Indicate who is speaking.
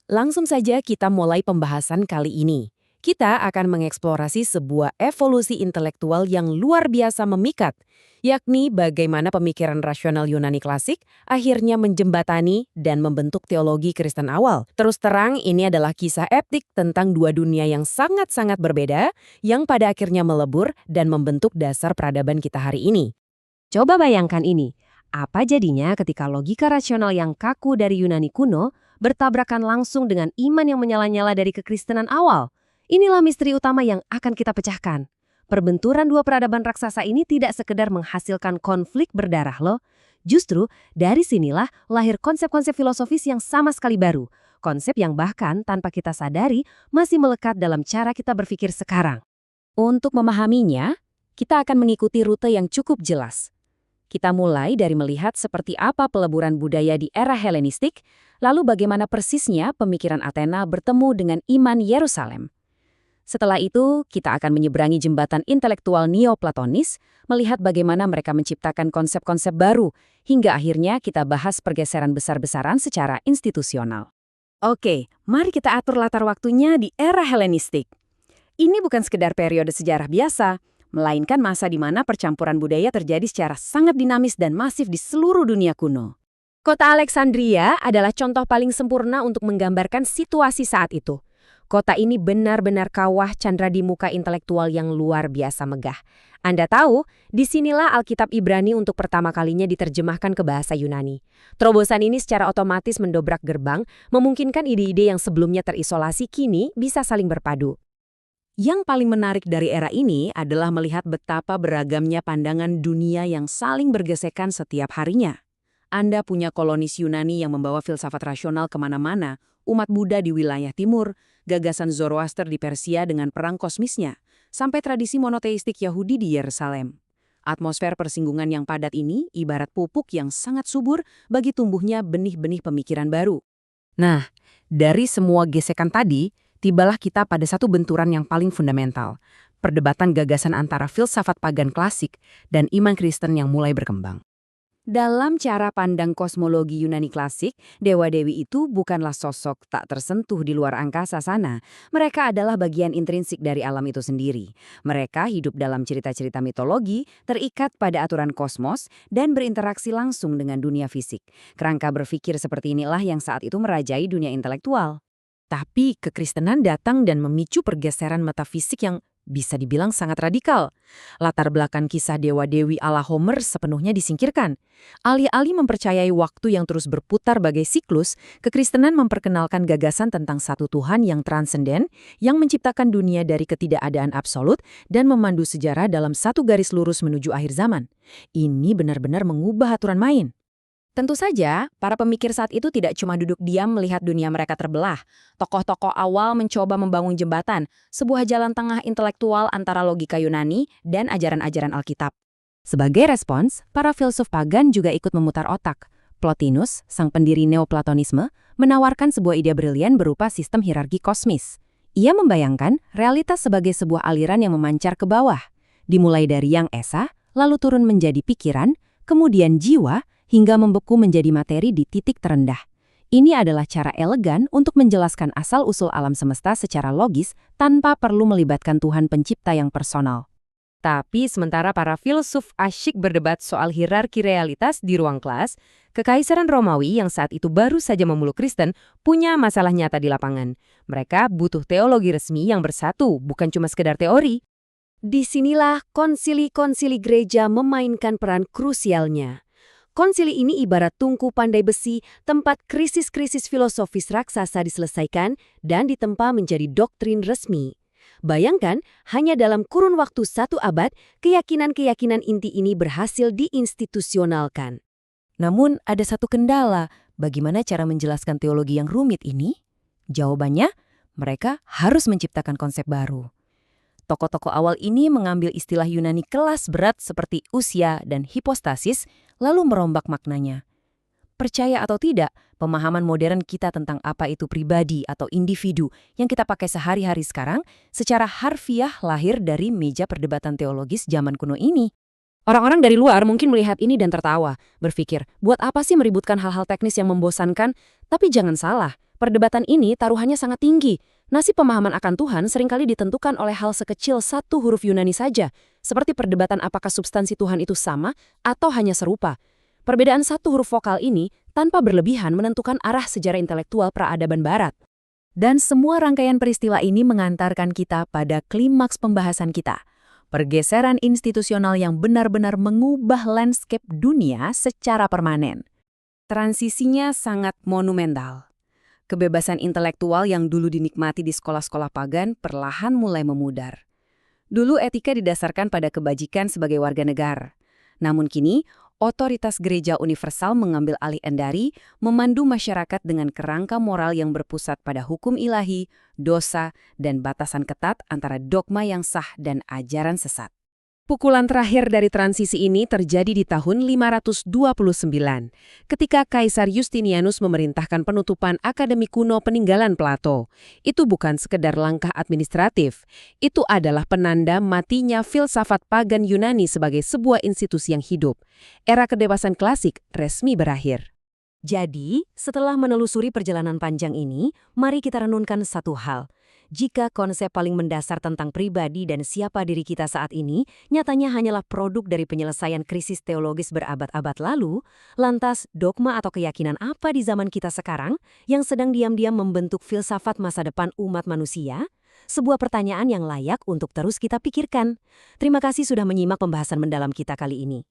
Speaker 1: Langsung saja kita mulai pembahasan kali ini. Kita akan mengeksplorasi sebuah evolusi intelektual yang luar biasa memikat, yakni bagaimana pemikiran rasional Yunani klasik akhirnya menjembatani dan membentuk teologi Kristen awal. Terus terang, ini adalah kisah epik tentang dua dunia yang sangat-sangat berbeda, yang pada akhirnya melebur dan membentuk dasar peradaban kita hari ini.
Speaker 2: Coba bayangkan ini, apa jadinya ketika logika rasional yang kaku dari Yunani kuno bertabrakan langsung dengan iman yang menyala-nyala dari kekristenan awal? Inilah misteri utama yang akan kita pecahkan. Perbenturan dua peradaban raksasa ini tidak sekedar menghasilkan konflik berdarah loh. Justru dari sinilah lahir konsep-konsep filosofis yang sama sekali baru. Konsep yang bahkan tanpa kita sadari masih melekat dalam cara kita berpikir sekarang.
Speaker 1: Untuk memahaminya, kita akan mengikuti rute yang cukup jelas. Kita mulai dari melihat seperti apa peleburan budaya di era Helenistik, lalu bagaimana persisnya pemikiran Athena bertemu dengan iman Yerusalem. Setelah itu, kita akan menyeberangi jembatan intelektual Neoplatonis, melihat bagaimana mereka menciptakan konsep-konsep baru, hingga akhirnya kita bahas pergeseran besar-besaran secara institusional. Oke, mari kita atur latar waktunya di era Helenistik. Ini bukan sekedar periode sejarah biasa, melainkan masa di mana percampuran budaya terjadi secara sangat dinamis dan masif di seluruh dunia kuno. Kota Alexandria adalah contoh paling sempurna untuk menggambarkan situasi saat itu. Kota ini benar-benar kawah candra di muka intelektual yang luar biasa megah. Anda tahu, disinilah Alkitab Ibrani untuk pertama kalinya diterjemahkan ke bahasa Yunani. Terobosan ini secara otomatis mendobrak gerbang, memungkinkan ide-ide yang sebelumnya terisolasi kini bisa saling berpadu. Yang paling menarik dari era ini adalah melihat betapa beragamnya pandangan dunia yang saling bergesekan setiap harinya. Anda punya kolonis Yunani yang membawa filsafat rasional kemana-mana, umat Buddha di wilayah timur, gagasan Zoroaster di Persia dengan perang kosmisnya, sampai tradisi monoteistik Yahudi di Yerusalem. Atmosfer persinggungan yang padat ini ibarat pupuk yang sangat subur bagi tumbuhnya benih-benih pemikiran baru. Nah, dari semua gesekan tadi, tibalah kita pada satu benturan yang paling fundamental, perdebatan gagasan antara filsafat pagan klasik dan iman Kristen yang mulai berkembang. Dalam cara pandang kosmologi Yunani klasik, dewa-dewi itu bukanlah sosok tak tersentuh di luar angkasa sana. Mereka adalah bagian intrinsik dari alam itu sendiri. Mereka hidup dalam cerita-cerita mitologi, terikat pada aturan kosmos, dan berinteraksi langsung dengan dunia fisik. Kerangka berpikir seperti inilah yang saat itu merajai dunia intelektual. Tapi kekristenan datang dan memicu pergeseran metafisik yang bisa dibilang sangat radikal. Latar belakang kisah dewa-dewi ala Homer sepenuhnya disingkirkan. Alih-alih mempercayai waktu yang terus berputar bagai siklus, kekristenan memperkenalkan gagasan tentang satu Tuhan yang transenden, yang menciptakan dunia dari ketidakadaan absolut dan memandu sejarah dalam satu garis lurus menuju akhir zaman. Ini benar-benar mengubah aturan main. Tentu saja, para pemikir saat itu tidak cuma duduk diam melihat dunia mereka terbelah. Tokoh-tokoh awal mencoba membangun jembatan, sebuah jalan tengah intelektual antara logika Yunani dan ajaran-ajaran Alkitab. Sebagai respons, para filsuf pagan juga ikut memutar otak. Plotinus, sang pendiri Neoplatonisme, menawarkan sebuah ide brilian berupa sistem hierarki kosmis. Ia membayangkan realitas sebagai sebuah aliran yang memancar ke bawah, dimulai dari yang esa, lalu turun menjadi pikiran, kemudian jiwa, hingga membeku menjadi materi di titik terendah. Ini adalah cara elegan untuk menjelaskan asal-usul alam semesta secara logis tanpa perlu melibatkan Tuhan pencipta yang personal. Tapi sementara para filsuf asyik berdebat soal hierarki realitas di ruang kelas, Kekaisaran Romawi yang saat itu baru saja memeluk Kristen punya masalah nyata di lapangan. Mereka butuh teologi resmi yang bersatu, bukan cuma sekedar teori. Disinilah konsili-konsili gereja memainkan peran krusialnya. Konsili ini ibarat tungku pandai besi, tempat krisis-krisis filosofis raksasa diselesaikan dan ditempa menjadi doktrin resmi. Bayangkan, hanya dalam kurun waktu 1 abad, keyakinan-keyakinan inti ini berhasil diinstitusionalkan. Namun, ada satu kendala. Bagaimana cara menjelaskan teologi yang rumit ini? Jawabannya, mereka harus menciptakan konsep baru. Tokoh-tokoh awal ini mengambil istilah Yunani kelas berat seperti usia dan hipostasis, lalu merombak maknanya. Percaya atau tidak, pemahaman modern kita tentang apa itu pribadi atau individu yang kita pakai sehari-hari sekarang secara harfiah lahir dari meja perdebatan teologis zaman kuno ini. Orang-orang dari luar mungkin melihat ini dan tertawa, berpikir, buat apa sih meributkan hal-hal teknis yang membosankan? Tapi jangan salah, perdebatan ini taruhannya sangat tinggi. Nasib pemahaman akan Tuhan seringkali ditentukan oleh hal sekecil satu huruf Yunani saja, seperti perdebatan apakah substansi Tuhan itu sama atau hanya serupa. Perbedaan satu huruf vokal ini tanpa berlebihan menentukan arah sejarah intelektual peradaban Barat. Dan semua rangkaian peristiwa ini mengantarkan kita pada klimaks pembahasan kita. Pergeseran institusional yang benar-benar mengubah landscape dunia secara permanen. Transisinya sangat monumental. Kebebasan intelektual yang dulu dinikmati di sekolah-sekolah pagan perlahan mulai memudar. Dulu etika didasarkan pada kebajikan sebagai warga negara. Namun kini, otoritas gereja universal mengambil alih endari, memandu masyarakat dengan kerangka moral yang berpusat pada hukum ilahi, dosa, dan batasan ketat antara dogma yang sah dan ajaran sesat. Pukulan terakhir dari transisi ini terjadi di tahun 529, ketika Kaisar Justinianus memerintahkan penutupan akademi kuno peninggalan Plato. Itu bukan sekedar langkah administratif, itu adalah penanda matinya filsafat pagan Yunani sebagai sebuah institusi yang hidup. Era kebebasan klasik resmi berakhir. Jadi, setelah menelusuri perjalanan panjang ini, mari kita renungkan satu hal. Jika konsep paling mendasar tentang pribadi dan siapa diri kita saat ini nyatanya hanyalah produk dari penyelesaian krisis teologis berabad-abad lalu, lantas dogma atau keyakinan apa di zaman kita sekarang yang sedang diam-diam membentuk filsafat masa depan umat manusia? Sebuah pertanyaan yang layak untuk terus kita pikirkan. Terima kasih sudah menyimak pembahasan mendalam kita kali ini.